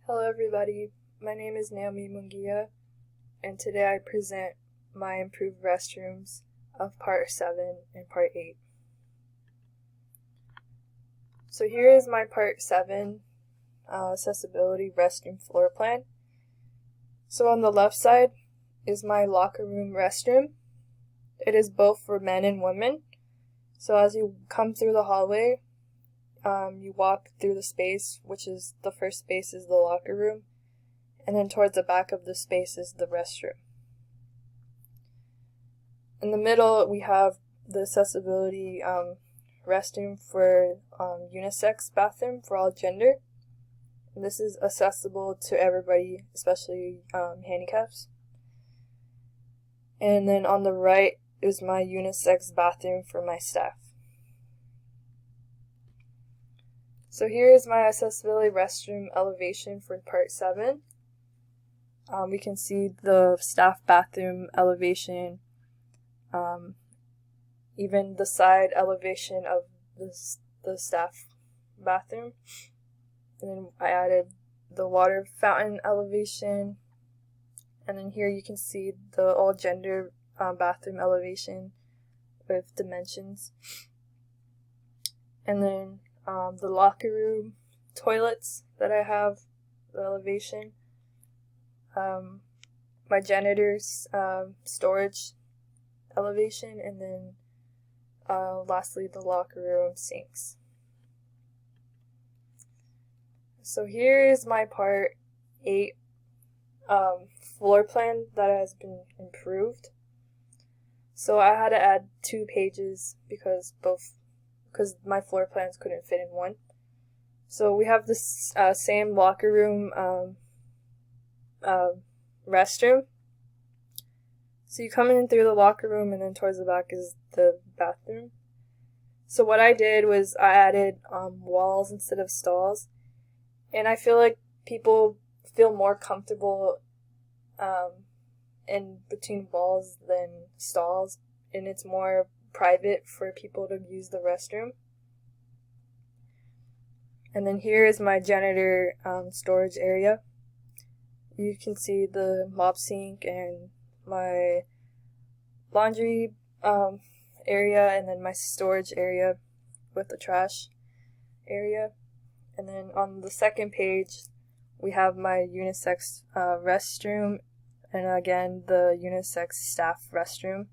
Hello everybody, my name is Naomi Mungia, and today I present my improved restrooms of Part 7 and Part 8. So here is my Part 7 accessibility restroom floor plan. So on the left side is my locker room restroom. It is both for men and women. So as you come through the hallway, you walk through the space, which is the first space is the locker room, and then towards the back of the space is the restroom. In the middle, we have the accessibility restroom for unisex bathroom for all gender. And this is accessible to everybody, especially handicaps. And then on the right is my unisex bathroom for my staff. So here is my accessibility restroom elevation for Part 7. We can see the staff bathroom elevation, even the side elevation of the staff bathroom. And then I added the water fountain elevation. And then here you can see the all gender bathroom elevation with dimensions. And then the locker room toilets that I have, the elevation, my janitor's storage elevation, and then lastly the locker room sinks. So here is my Part 8 floor plan that has been improved. So I had to add 2 pages because my floor plans couldn't fit in one. So we have this same locker room restroom. So you come in through the locker room, and then towards the back is the bathroom. So what I did was I added walls instead of stalls, and I feel like people feel more comfortable in between walls than stalls, and it's more private for people to use the restroom. And then here is my janitor storage area. You can see the mop sink and my laundry area, and then my storage area with the trash area. And then on the second page we have my unisex restroom, and again the unisex staff restroom.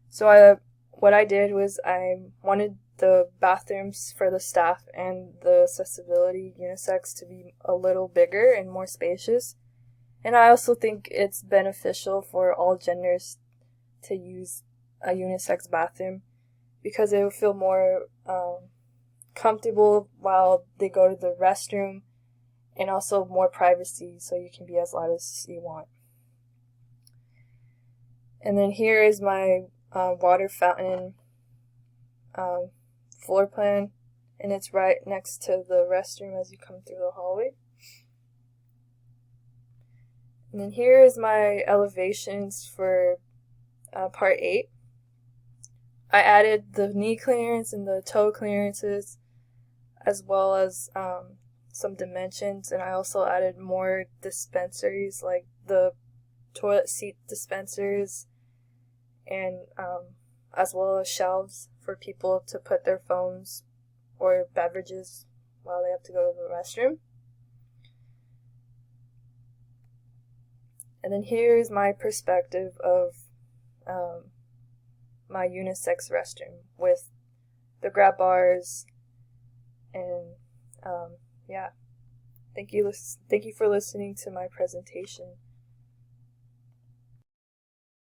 So what I did was I wanted the bathrooms for the staff and the accessibility unisex to be a little bigger and more spacious. And I also think it's beneficial for all genders to use a unisex bathroom because they will feel more comfortable while they go to the restroom, and also more privacy, so you can be as loud as you want. And then here is my water fountain floor plan, and it's right next to the restroom as you come through the hallway. And then here is my elevations for Part 8. I added the knee clearance and the toe clearances, as well as some dimensions, and I also added more dispensaries like the toilet seat dispensers, and as well as shelves for people to put their phones or beverages while they have to go to the restroom. And then here's my perspective of my unisex restroom with the grab bars, and yeah. Thank you for listening to my presentation.